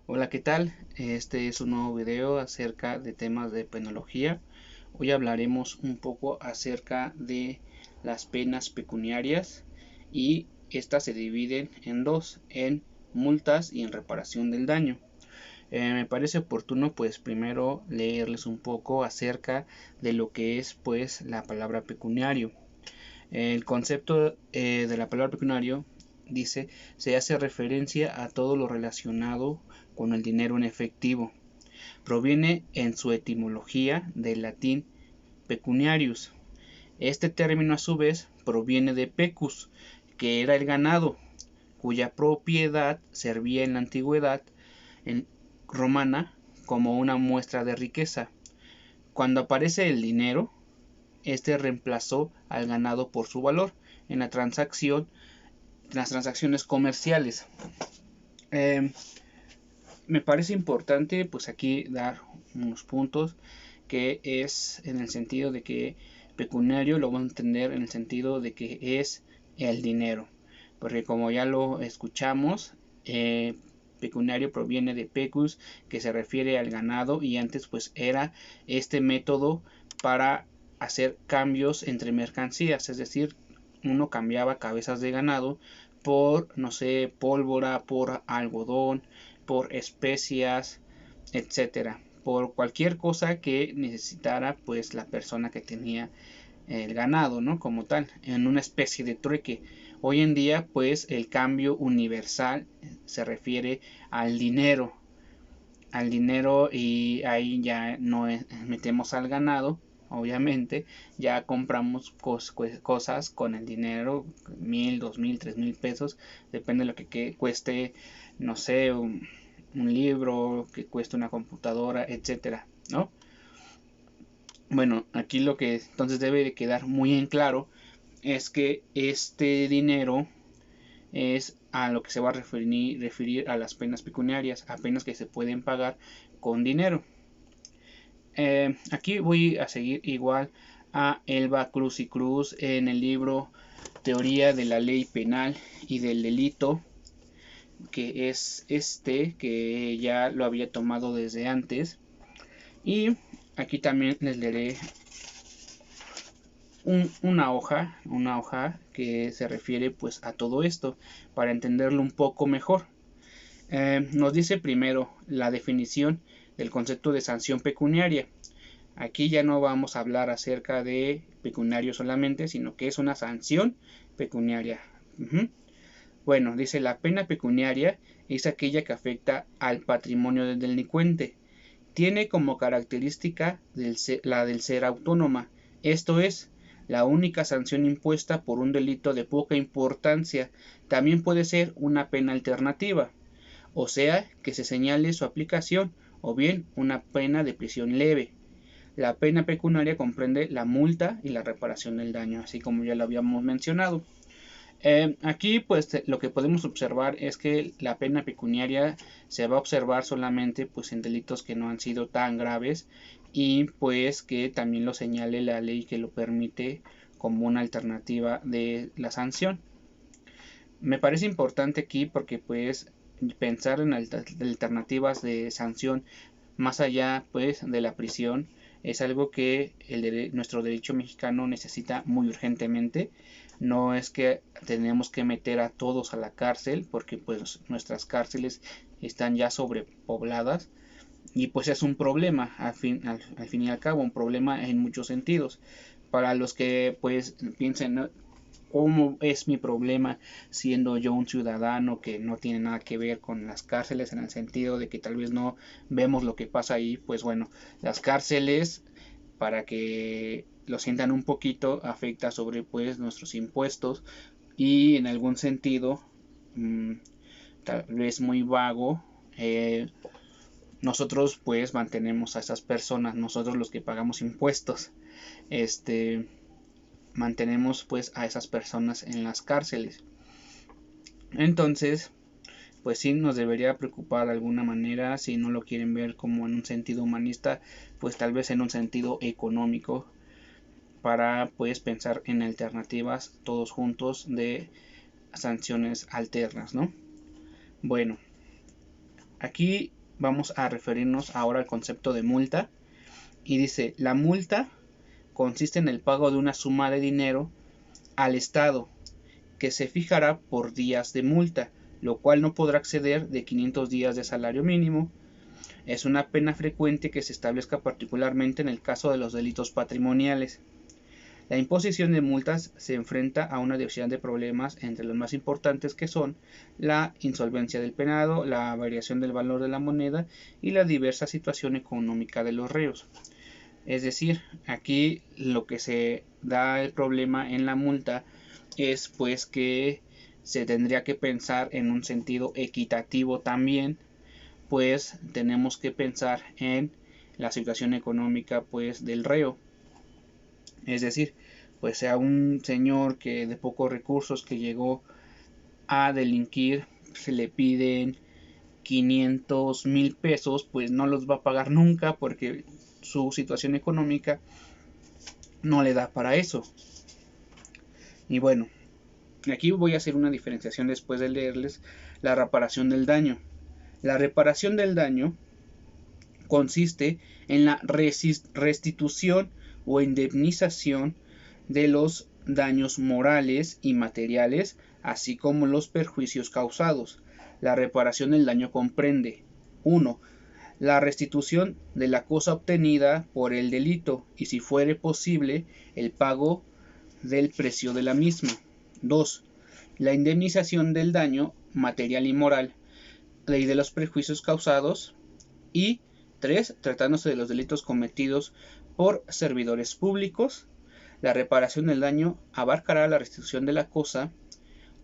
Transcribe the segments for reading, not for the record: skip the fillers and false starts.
Hola, ¿qué tal? Este es un nuevo video acerca de temas de penología. Hoy hablaremos un poco acerca de las penas pecuniarias y estas se dividen en dos, en multas y en reparación del daño. Me parece oportuno pues primero leerles un poco acerca de lo que es pues la palabra pecuniario. El concepto de la palabra pecuniario dice se hace referencia a todo lo relacionado con el dinero en efectivo. Proviene en su etimología del latín pecuniarius. Este término a su vez proviene de pecus, que era el ganado, cuya propiedad servía en la antigüedad en romana como una muestra de riqueza. Cuando aparece el dinero, este reemplazó al ganado por su valor en la transacción, en las transacciones comerciales. Eh, Me parece importante pues aquí dar unos puntos que es en el sentido de que pecuniario lo vamos a entender en el sentido de que es el dinero, porque como ya lo escuchamos, pecuniario proviene de pecus, que se refiere al ganado, y antes pues era este método para hacer cambios entre mercancías, es decir, uno cambiaba cabezas de ganado por, no sé, pólvora, por algodón, por especias, etcétera, por cualquier cosa que necesitara pues la persona que tenía el ganado, ¿no? Como tal, en una especie de trueque. Hoy en día pues el cambio universal se refiere al dinero, y ahí ya no metemos al ganado, obviamente, ya compramos cosas con el dinero, 1000, 2000, 3000 pesos, depende de lo que cueste, no sé, un libro, que cueste una computadora, etcétera, ¿no? Bueno, aquí lo que entonces debe de quedar muy en claro es que este dinero es a lo que se va a referir a las penas pecuniarias, a penas que se pueden pagar con dinero. Aquí voy a seguir igual a Elba Cruz y Cruz en el libro Teoría de la Ley Penal y del Delito, que es este, que ya lo había tomado desde antes. Y aquí también les leeré una hoja que se refiere pues a todo esto para entenderlo un poco mejor. Nos dice primero la definición del concepto de sanción pecuniaria. Aquí ya no vamos a hablar acerca de pecuniario solamente, sino que es una sanción pecuniaria. Bueno, dice la pena pecuniaria es aquella que afecta al patrimonio del delincuente. Tiene como característica la del ser autónoma, esto es, la única sanción impuesta por un delito de poca importancia. También puede ser una pena alternativa, o sea, que se señale su aplicación, o bien una pena de prisión leve. La pena pecuniaria comprende la multa y la reparación del daño, así como ya lo habíamos mencionado. Aquí pues lo que podemos observar es que la pena pecuniaria se va a observar solamente pues en delitos que no han sido tan graves, y pues que también lo señale la ley que lo permite como una alternativa de la sanción. Me parece importante aquí porque pues pensar en alternativas de sanción más allá pues de la prisión es algo que nuestro derecho mexicano necesita muy urgentemente. No es que tenemos que meter a todos a la cárcel, porque pues nuestras cárceles están ya sobrepobladas, y pues es un problema al fin y al cabo, un problema en muchos sentidos. Para los que pues piensen, ¿no?, ¿cómo es mi problema siendo yo un ciudadano que no tiene nada que ver con las cárceles, en el sentido de que tal vez no vemos lo que pasa ahí? Pues bueno, las cárceles, para que lo sientan un poquito, afecta sobre pues nuestros impuestos, y en algún sentido, mmm, tal vez muy vago, nosotros pues mantenemos a esas personas, nosotros los que pagamos impuestos, este mantenemos pues a esas personas en las cárceles. Entonces pues sí nos debería preocupar de alguna manera, si no lo quieren ver como en un sentido humanista, pues tal vez en un sentido económico, para pues pensar en alternativas todos juntos de sanciones alternas, ¿no? Bueno, aquí vamos a referirnos ahora al concepto de multa. Y dice, la multa consiste en el pago de una suma de dinero al Estado que se fijará por días de multa, lo cual no podrá exceder de 500 días de salario mínimo. Es una pena frecuente que se establezca particularmente en el caso de los delitos patrimoniales. La imposición de multas se enfrenta a una diversidad de problemas, entre los más importantes que son la insolvencia del penado, la variación del valor de la moneda y la diversa situación económica de los reos. Es decir, aquí lo que se da el problema en la multa es pues que se tendría que pensar en un sentido equitativo también, pues tenemos que pensar en la situación económica pues del reo. Es decir, pues sea un señor que de pocos recursos que llegó a delinquir, se le piden 500,000 pesos, pues no los va a pagar nunca porque su situación económica no le da para eso. Y bueno, aquí voy a hacer una diferenciación después de leerles la reparación del daño. La reparación del daño consiste en la restitución o indemnización de los daños morales y materiales, así como los perjuicios causados. La reparación del daño comprende 1. La restitución de la cosa obtenida por el delito y, si fuere posible, el pago del precio de la misma. 2. La indemnización del daño material y moral y de los perjuicios causados. Y 3. Tratándose de los delitos cometidos por servidores públicos, la reparación del daño abarcará la restitución de la cosa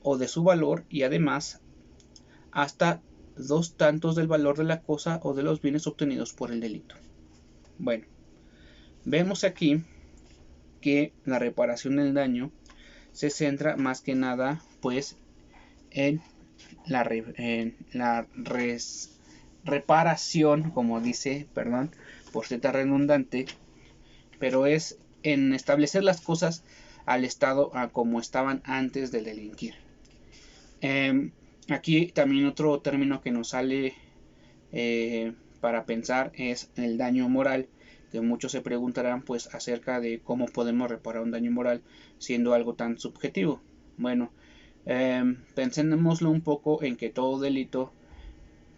o de su valor y además hasta 2 tantos del valor de la cosa o de los bienes obtenidos por el delito. Bueno, vemos aquí que la reparación del daño se centra más que nada pues en la reparación, como dice, perdón por ser tan redundante, pero es en establecer las cosas al estado a como estaban antes de delinquir. Aquí también otro término que nos sale para pensar es el daño moral, que muchos se preguntarán pues acerca de cómo podemos reparar un daño moral siendo algo tan subjetivo. Bueno, pensémoslo un poco en que todo delito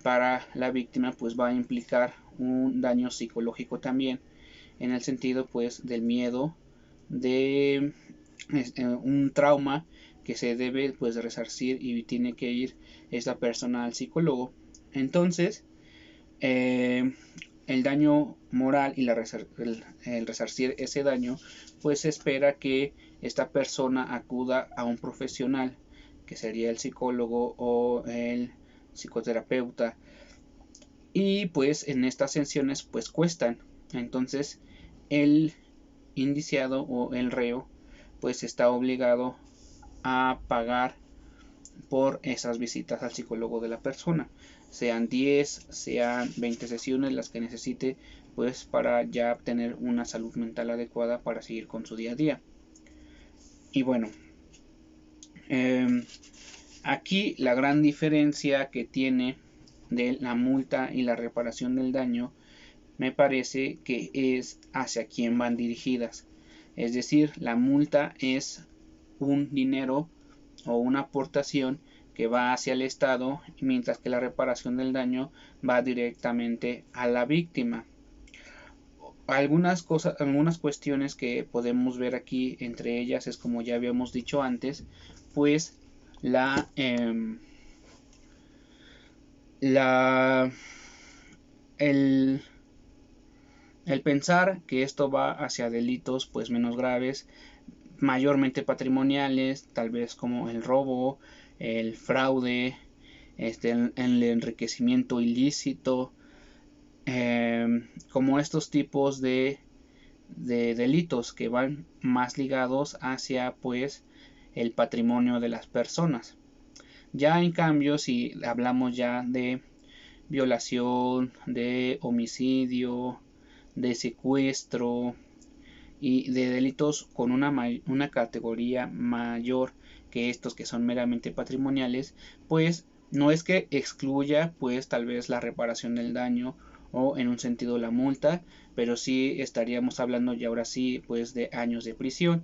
para la víctima pues va a implicar un daño psicológico también, en el sentido pues del miedo, de un trauma que se debe pues resarcir y tiene que ir esta persona al psicólogo. Entonces el daño moral y el resarcir ese daño, pues se espera que esta persona acuda a un profesional, que sería el psicólogo o el psicoterapeuta, y pues en estas sesiones pues cuestan. Entonces el indiciado o el reo pues está obligado a pagar por esas visitas al psicólogo de la persona, sean 10, sean 20 sesiones las que necesite pues para ya tener una salud mental adecuada para seguir con su día a día. Y bueno, aquí la gran diferencia que tiene de la multa y la reparación del daño me parece que es hacia quién van dirigidas. Es decir, la multa es un dinero o una aportación que va hacia el Estado, mientras que la reparación del daño va directamente a la víctima. Algunas cuestiones que podemos ver aquí, entre ellas es, como ya habíamos dicho antes, pues el pensar que esto va hacia delitos pues menos graves, mayormente patrimoniales, tal vez como el robo, el fraude, el enriquecimiento ilícito, como estos tipos de delitos que van más ligados hacia pues el patrimonio de las personas. Ya en cambio, si hablamos ya de violación, de homicidio, de secuestro y de delitos con una categoría mayor que estos que son meramente patrimoniales, pues No es que excluya pues tal vez la reparación del daño o en un sentido la multa, pero sí estaríamos hablando ya ahora sí pues de años de prisión.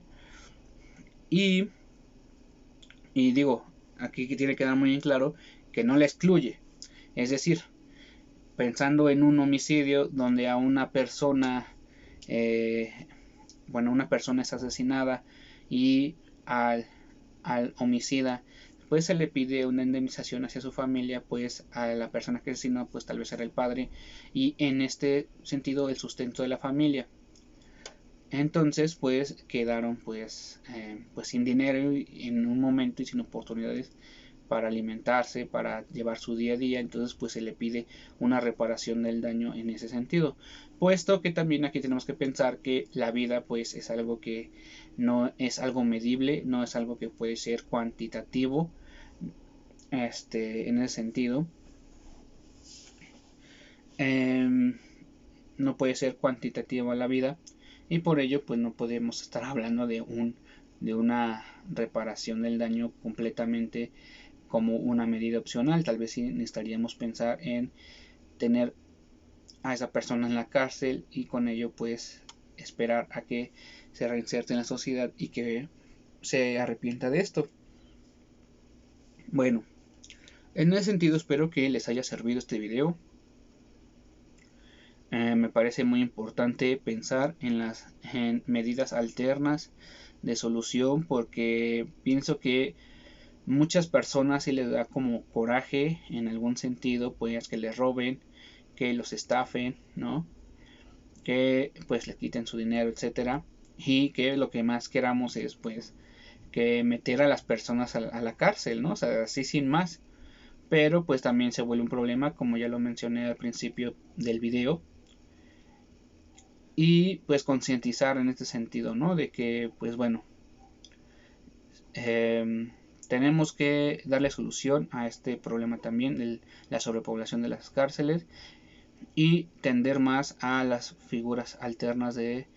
Y, y digo, aquí tiene que quedar muy en claro que no la excluye. Es decir, pensando en un homicidio donde a una persona, una persona es asesinada y al, al homicida pues se le pide una indemnización hacia su familia, pues a la persona que asesinó pues tal vez era el padre y en este sentido el sustento de la familia. Entonces pues quedaron pues sin dinero en un momento y sin oportunidades para alimentarse, para llevar su día a día, entonces pues se le pide una reparación del daño en ese sentido. Puesto que también aquí tenemos que pensar que la vida pues es algo que no es algo medible, no es algo que puede ser cuantitativo, en ese sentido. No puede ser cuantitativa la vida y por ello pues no podemos estar hablando de una reparación del daño completamente como una medida opcional. Tal vez sí necesitaríamos pensar en tener a esa persona en la cárcel y con ello pues esperar a que se reinserte en la sociedad y que se arrepienta de esto. Bueno, en ese sentido espero que les haya servido este video. Me parece muy importante pensar en medidas alternas de solución porque pienso que muchas personas sí les da como coraje en algún sentido pues que les roben, que los estafen, ¿no? Que pues le quiten su dinero, etcétera, y que lo que más queramos es pues que meter a las personas a la cárcel, ¿no? O sea, así sin más. Pero pues también se vuelve un problema, como ya lo mencioné al principio del video, y pues concientizar en este sentido, ¿no? De que pues bueno, eh, tenemos que darle solución a este problema también de la sobrepoblación de las cárceles y tender más a las figuras alternas de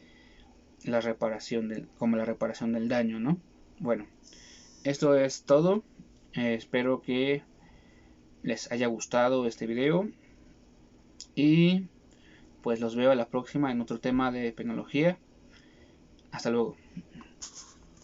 la reparación como la reparación del daño, ¿no? Bueno, esto es todo. Espero que les haya gustado este video y pues los veo a la próxima en otro tema de tecnología. Hasta luego.